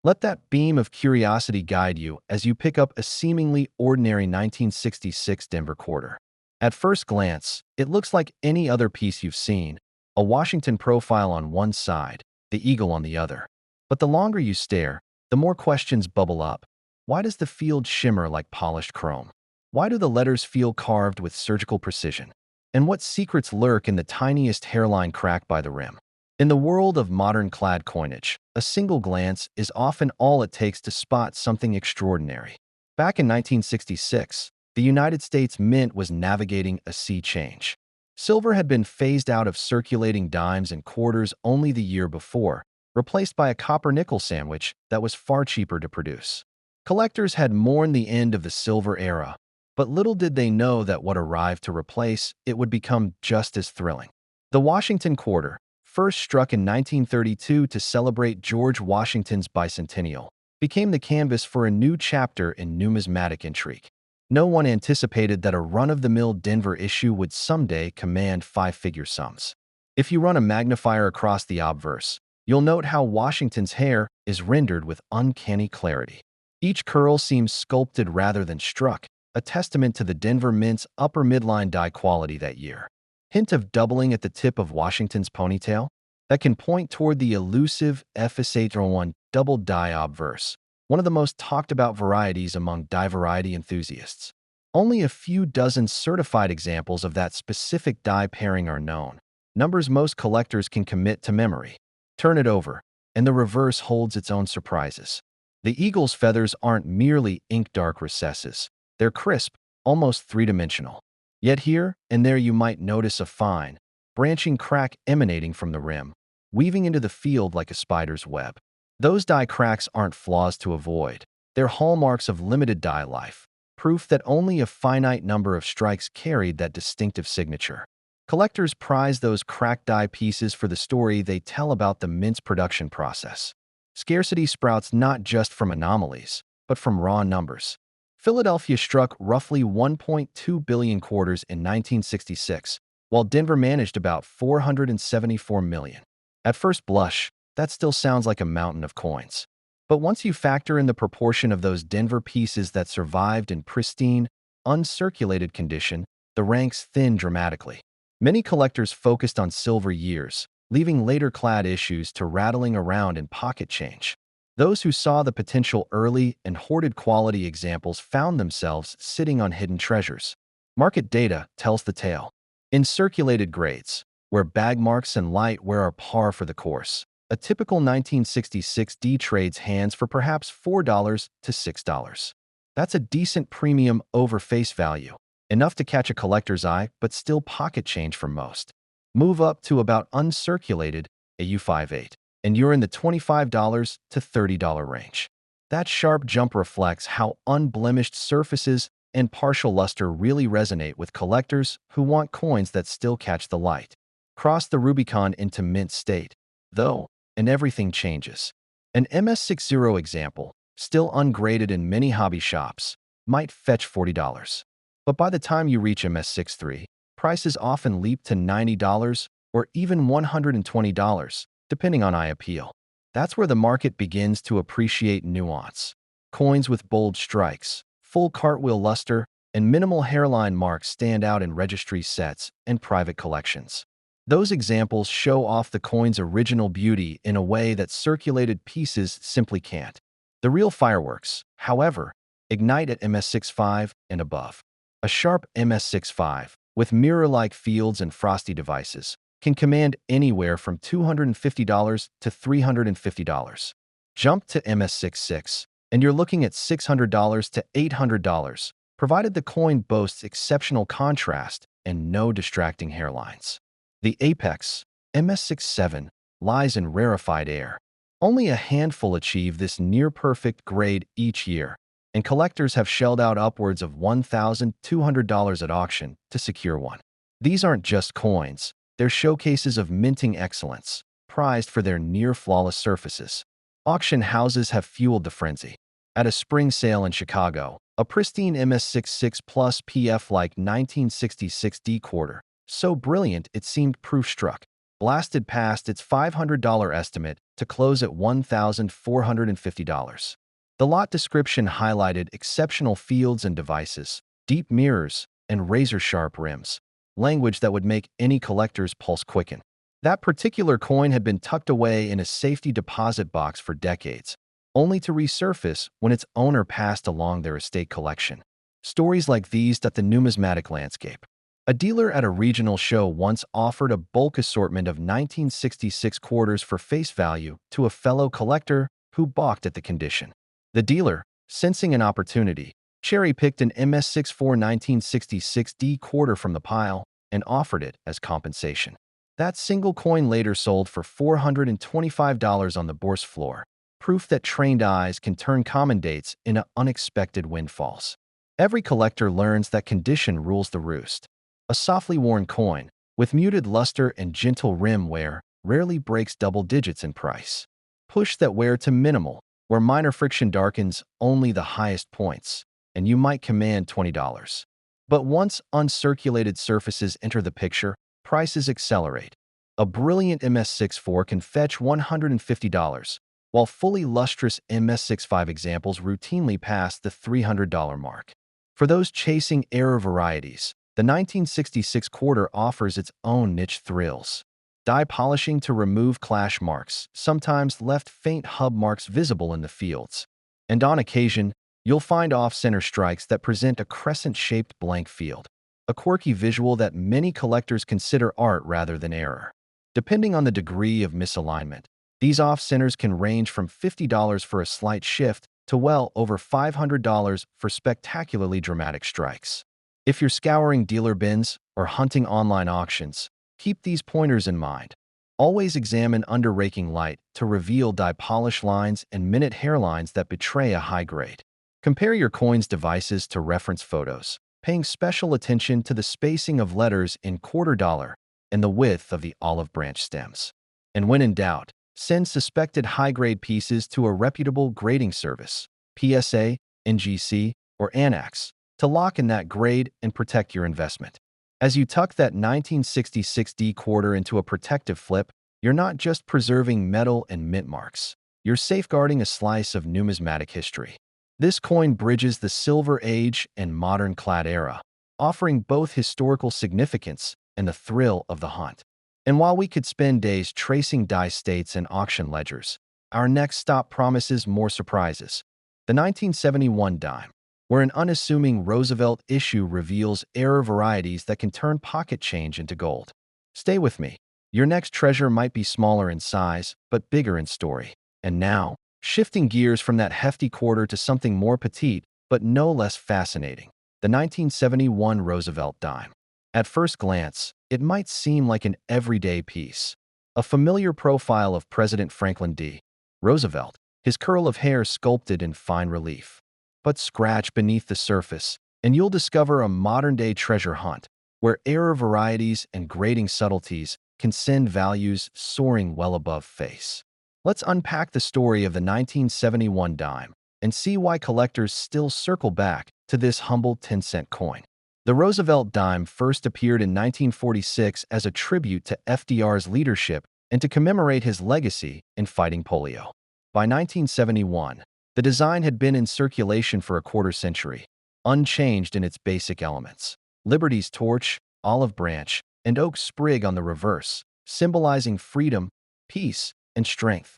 Let that beam of curiosity guide you as you pick up a seemingly ordinary 1966 Denver quarter. At first glance, it looks like any other piece you've seen, a Washington profile on one side, the eagle on the other. But the longer you stare, the more questions bubble up. Why does the field shimmer like polished chrome? Why do the letters feel carved with surgical precision? And what secrets lurk in the tiniest hairline crack by the rim? In the world of modern clad coinage, a single glance is often all it takes to spot something extraordinary. Back in 1966, the United States Mint was navigating a sea change. Silver had been phased out of circulating dimes and quarters only the year before, replaced by a copper-nickel sandwich that was far cheaper to produce. Collectors had mourned the end of the silver era, but little did they know that what arrived to replace it would become just as thrilling. The Washington quarter, first struck in 1932 to celebrate George Washington's bicentennial, became the canvas for a new chapter in numismatic intrigue. No one anticipated that a run-of-the-mill Denver issue would someday command five-figure sums. If you run a magnifier across the obverse, you'll note how Washington's hair is rendered with uncanny clarity. Each curl seems sculpted rather than struck, a testament to the Denver Mint's upper midline dye quality that year. Hint of doubling at the tip of Washington's ponytail? That can point toward the elusive FS801 double dye obverse, one of the most talked about varieties among dye variety enthusiasts. Only a few dozen certified examples of that specific dye pairing are known, numbers most collectors can commit to memory. Turn it over, and the reverse holds its own surprises. The eagle's feathers aren't merely ink-dark recesses. They're crisp, almost three-dimensional. Yet here and there you might notice a fine, branching crack emanating from the rim, weaving into the field like a spider's web. Those dye cracks aren't flaws to avoid. They're hallmarks of limited dye life, proof that only a finite number of strikes carried that distinctive signature. Collectors prize those cracked dye pieces for the story they tell about the mint's production process. Scarcity sprouts not just from anomalies, but from raw numbers. Philadelphia struck roughly 1.2 billion quarters in 1966, while Denver managed about 474 million. At first blush, that still sounds like a mountain of coins. But once you factor in the proportion of those Denver pieces that survived in pristine, uncirculated condition, the ranks thin dramatically. Many collectors focused on silver years, leaving later clad issues to rattling around in pocket change. Those who saw the potential early and hoarded quality examples found themselves sitting on hidden treasures. Market data tells the tale. In circulated grades, where bag marks and light wear are par for the course, a typical 1966 D trades hands for perhaps $4 to $6. That's a decent premium over face value, enough to catch a collector's eye but still pocket change for most. Move up to about uncirculated, a U58, and you're in the $25 to $30 range. That sharp jump reflects how unblemished surfaces and partial luster really resonate with collectors who want coins that still catch the light. Cross the Rubicon into mint state, though, and everything changes. An MS60 example, still ungraded in many hobby shops, might fetch $40. But by the time you reach MS63, prices often leap to $90 or even $120, depending on eye appeal. That's where the market begins to appreciate nuance. Coins with bold strikes, full cartwheel luster, and minimal hairline marks stand out in registry sets and private collections. Those examples show off the coin's original beauty in a way that circulated pieces simply can't. The real fireworks, however, ignite at MS65 and above. A sharp MS65, with mirror-like fields and frosty devices, can command anywhere from $250 to $350. Jump to MS66, and you're looking at $600 to $800, provided the coin boasts exceptional contrast and no distracting hairlines. The apex, MS67, lies in rarefied air. Only a handful achieve this near-perfect grade each year, and collectors have shelled out upwards of $1,200 at auction to secure one. These aren't just coins, they're showcases of minting excellence, prized for their near-flawless surfaces. Auction houses have fueled the frenzy. At a spring sale in Chicago, a pristine MS66 Plus PF-like 1966 D quarter, so brilliant it seemed proof struck, blasted past its $500 estimate to close at $1,450. The lot description highlighted exceptional fields and devices, deep mirrors, and razor-sharp rims, language that would make any collector's pulse quicken. That particular coin had been tucked away in a safety deposit box for decades, only to resurface when its owner passed along their estate collection. Stories like these dot the numismatic landscape. A dealer at a regional show once offered a bulk assortment of 1966 quarters for face value to a fellow collector who balked at the condition. The dealer, sensing an opportunity, cherry-picked an MS64 1966D quarter from the pile and offered it as compensation. That single coin later sold for $425 on the bourse floor, proof that trained eyes can turn common dates into unexpected windfalls. Every collector learns that condition rules the roost. A softly worn coin, with muted luster and gentle rim wear, rarely breaks double digits in price. Push that wear to minimal, where minor friction darkens only the highest points, and you might command $20. But once uncirculated surfaces enter the picture, prices accelerate. A brilliant MS64 can fetch $150, while fully lustrous MS65 examples routinely pass the $300 mark. For those chasing error varieties, the 1966 quarter offers its own niche thrills. Die polishing to remove clash marks sometimes left faint hub marks visible in the fields. And on occasion, you'll find off-center strikes that present a crescent-shaped blank field, a quirky visual that many collectors consider art rather than error. Depending on the degree of misalignment, these off-centers can range from $50 for a slight shift to well over $500 for spectacularly dramatic strikes. If you're scouring dealer bins or hunting online auctions, keep these pointers in mind. Always examine under raking light to reveal die polish lines and minute hairlines that betray a high grade. Compare your coin's devices to reference photos, paying special attention to the spacing of letters in quarter dollar and the width of the olive branch stems. And when in doubt, send suspected high-grade pieces to a reputable grading service, PSA, NGC, or ANAX, to lock in that grade and protect your investment. As you tuck that 1966D quarter into a protective flip, you're not just preserving metal and mint marks. You're safeguarding a slice of numismatic history. This coin bridges the Silver Age and modern clad era, offering both historical significance and the thrill of the hunt. And while we could spend days tracing die states and auction ledgers, our next stop promises more surprises. The 1971 dime, where an unassuming Roosevelt issue reveals error varieties that can turn pocket change into gold. Stay with me. Your next treasure might be smaller in size, but bigger in story. And now, shifting gears from that hefty quarter to something more petite, but no less fascinating, the 1971 Roosevelt dime. At first glance, it might seem like an everyday piece, a familiar profile of President Franklin D. Roosevelt, his curl of hair sculpted in fine relief. But scratch beneath the surface, and you'll discover a modern-day treasure hunt, where error varieties and grading subtleties can send values soaring well above face. Let's unpack the story of the 1971 dime and see why collectors still circle back to this humble 10-cent coin. The Roosevelt dime first appeared in 1946 as a tribute to FDR's leadership and to commemorate his legacy in fighting polio. By 1971, the design had been in circulation for a quarter century, unchanged in its basic elements. Liberty's torch, olive branch, and oak sprig on the reverse, symbolizing freedom, peace, and strength.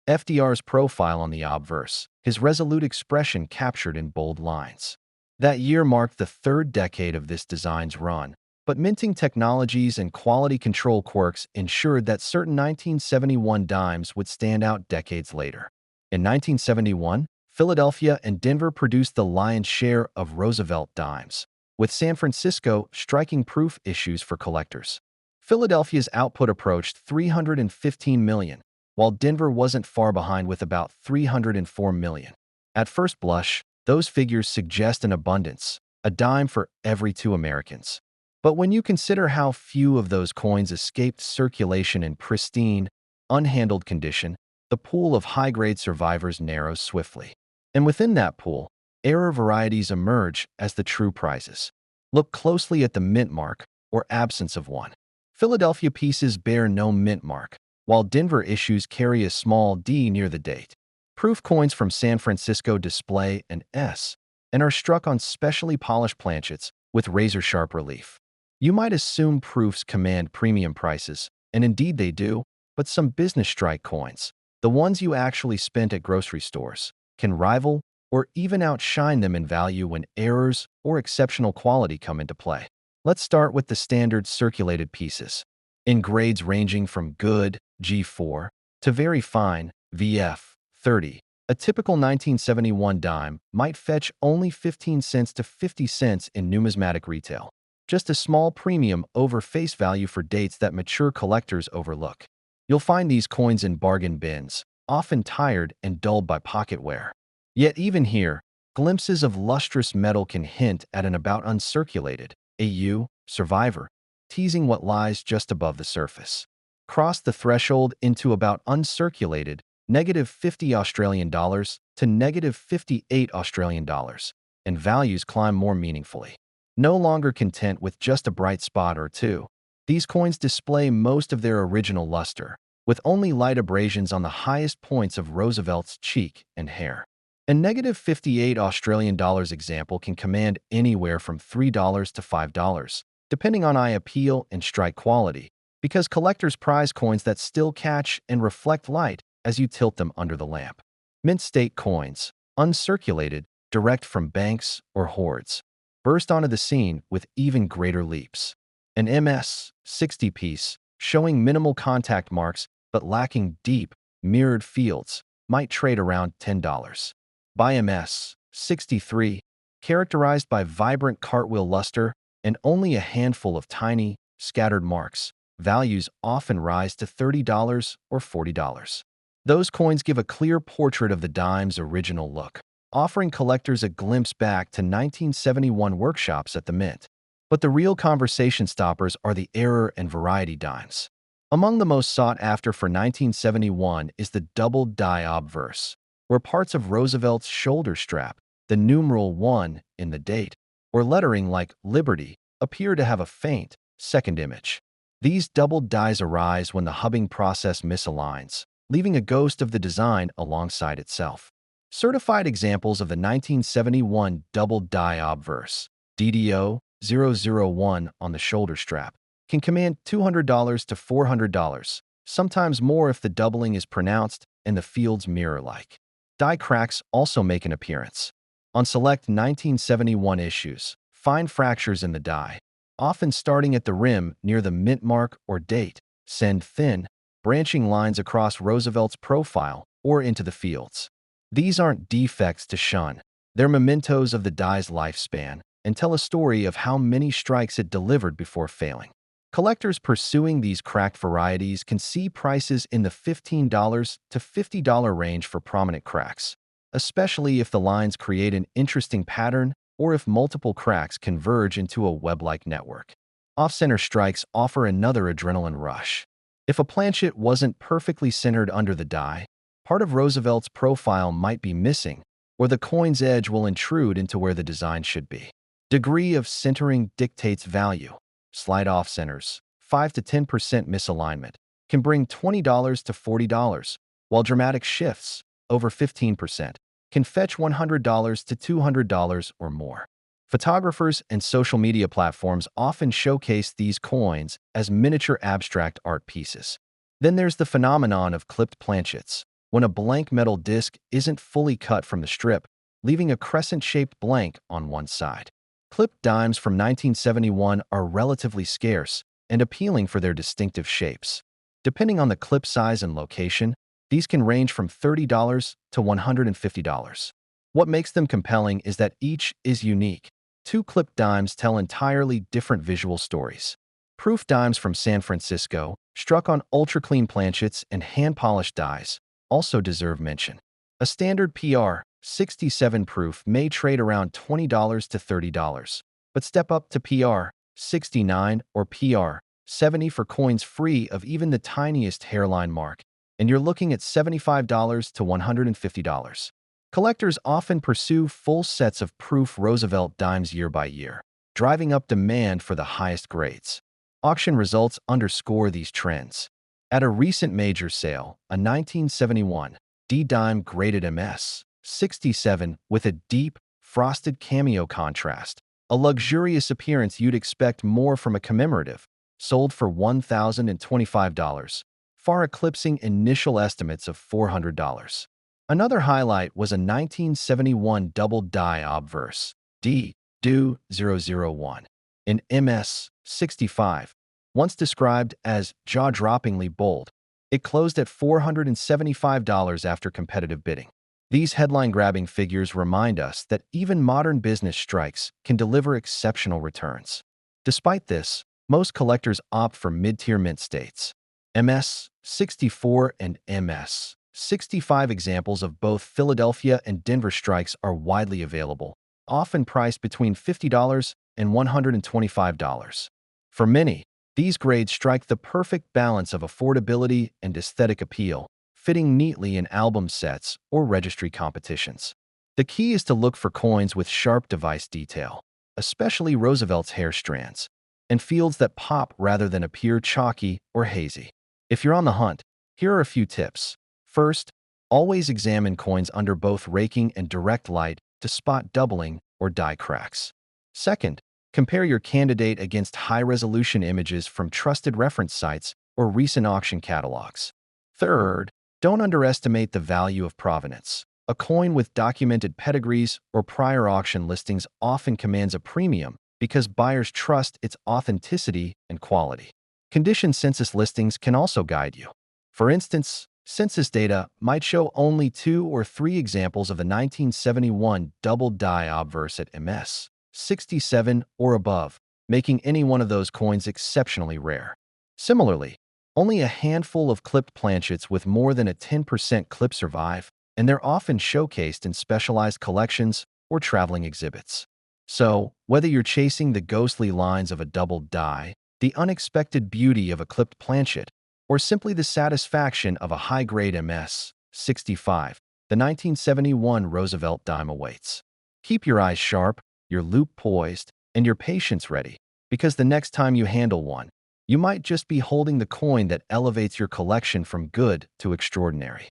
FDR's profile on the obverse, his resolute expression captured in bold lines. That year marked the third decade of this design's run, but minting technologies and quality control quirks ensured that certain 1971 dimes would stand out decades later. In 1971, Philadelphia and Denver produced the lion's share of Roosevelt dimes, with San Francisco striking proof issues for collectors. Philadelphia's output approached 315 million, while Denver wasn't far behind with about 304 million. At first blush, those figures suggest an abundance, a dime for every 2 Americans. But when you consider how few of those coins escaped circulation in pristine, unhandled condition, the pool of high-grade survivors narrows swiftly. And within that pool, error varieties emerge as the true prizes. Look closely at the mint mark, or absence of one. Philadelphia pieces bear no mint mark, while Denver issues carry a small D near the date. Proof coins from San Francisco display an S and are struck on specially polished planchets with razor-sharp relief. You might assume proofs command premium prices, and indeed they do, but some business strike coins, the ones you actually spent at grocery stores, can rival or even outshine them in value when errors or exceptional quality come into play. Let's start with the standard circulated pieces. In grades ranging from good, G4, to very fine, VF, 30, a typical 1971 dime might fetch only 15 cents to 50 cents in numismatic retail. Just a small premium over face value for dates that mature collectors overlook. You'll find these coins in bargain bins, often tired and dulled by pocket wear. Yet even here, glimpses of lustrous metal can hint at an about uncirculated AU survivor, teasing what lies just above the surface. Cross the threshold into about uncirculated -50 Australian dollars to -58 Australian dollars, and values climb more meaningfully. No longer content with just a bright spot or two, these coins display most of their original luster, with only light abrasions on the highest points of Roosevelt's cheek and hair. A -58 Australian dollars example can command anywhere from $3 to $5, depending on eye appeal and strike quality, because collectors prize coins that still catch and reflect light as you tilt them under the lamp. Mint state coins, uncirculated, direct from banks or hoards, burst onto the scene with even greater leaps. An MS 60 piece, showing minimal contact marks but lacking deep, mirrored fields, might trade around $10. By MS 63, characterized by vibrant cartwheel luster and only a handful of tiny, scattered marks, values often rise to $30 or $40. Those coins give a clear portrait of the dime's original look, offering collectors a glimpse back to 1971 workshops at the mint. But the real conversation stoppers are the error and variety dimes. Among the most sought after for 1971 is the double die obverse, where parts of Roosevelt's shoulder strap, the numeral 1 in the date, or lettering like Liberty, appear to have a faint, second image. These doubled dies arise when the hubbing process misaligns, leaving a ghost of the design alongside itself. Certified examples of the 1971 double die obverse, DDO 001 on the shoulder strap, can command $200 to $400, sometimes more if the doubling is pronounced and the fields mirror-like. Die cracks also make an appearance. On select 1971 issues, fine fractures in the die, often starting at the rim near the mint mark or date, send thin, branching lines across Roosevelt's profile or into the fields. These aren't defects to shun. They're mementos of the die's lifespan and tell a story of how many strikes it delivered before failing. Collectors pursuing these cracked varieties can see prices in the $15 to $50 range for prominent cracks, especially if the lines create an interesting pattern or if multiple cracks converge into a web-like network. Off-center strikes offer another adrenaline rush. If a planchet wasn't perfectly centered under the die, part of Roosevelt's profile might be missing, or the coin's edge will intrude into where the design should be. Degree of centering dictates value. Slight off-centers, 5 to 10% misalignment, can bring $20 to $40, while dramatic shifts, over 15%, can fetch $100 to $200 or more. Photographers and social media platforms often showcase these coins as miniature abstract art pieces. Then there's the phenomenon of clipped planchets, when a blank metal disc isn't fully cut from the strip, leaving a crescent-shaped blank on one side. Clipped dimes from 1971 are relatively scarce and appealing for their distinctive shapes. Depending on the clip size and location, these can range from $30 to $150. What makes them compelling is that each is unique. Two clipped dimes tell entirely different visual stories. Proof dimes from San Francisco, struck on ultra-clean planchets and hand-polished dies, also deserve mention. A standard PR 67 proof may trade around $20 to $30, but step up to PR 69 or PR 70 for coins free of even the tiniest hairline mark, and you're looking at $75 to $150. Collectors often pursue full sets of proof Roosevelt dimes year by year, driving up demand for the highest grades. Auction results underscore these trends. At a recent major sale, a 1971 D-dime graded MS 67 with a deep, frosted cameo contrast, a luxurious appearance you'd expect more from a commemorative, sold for $1,025, far eclipsing initial estimates of $400. Another highlight was a 1971 double-die obverse D-Do-001 in MS-65, once described as jaw-droppingly bold. It closed at $475 after competitive bidding. These headline-grabbing figures remind us that even modern business strikes can deliver exceptional returns. Despite this, most collectors opt for mid-tier mint states. MS-64 and MS-65 examples of both Philadelphia and Denver strikes are widely available, often priced between $50 and $125. For many, these grades strike the perfect balance of affordability and aesthetic appeal, fitting neatly in album sets or registry competitions. The key is to look for coins with sharp device detail, especially Roosevelt's hair strands, and fields that pop rather than appear chalky or hazy. If you're on the hunt, here are a few tips. First, always examine coins under both raking and direct light to spot doubling or die cracks. Second, compare your candidate against high-resolution images from trusted reference sites or recent auction catalogs. Third, don't underestimate the value of provenance. A coin with documented pedigrees or prior auction listings often commands a premium because buyers trust its authenticity and quality. Condition census listings can also guide you. For instance, census data might show only 2 or 3 examples of the 1971 double-die obverse at MS 67 or above, making any one of those coins exceptionally rare. Similarly, only a handful of clipped planchets with more than a 10% clip survive, and they're often showcased in specialized collections or traveling exhibits. So, whether you're chasing the ghostly lines of a double die, the unexpected beauty of a clipped planchet, or simply the satisfaction of a high-grade MS 65, the 1971 Roosevelt dime awaits. Keep your eyes sharp, your loop poised, and your patience ready, because the next time you handle one, you might just be holding the coin that elevates your collection from good to extraordinary.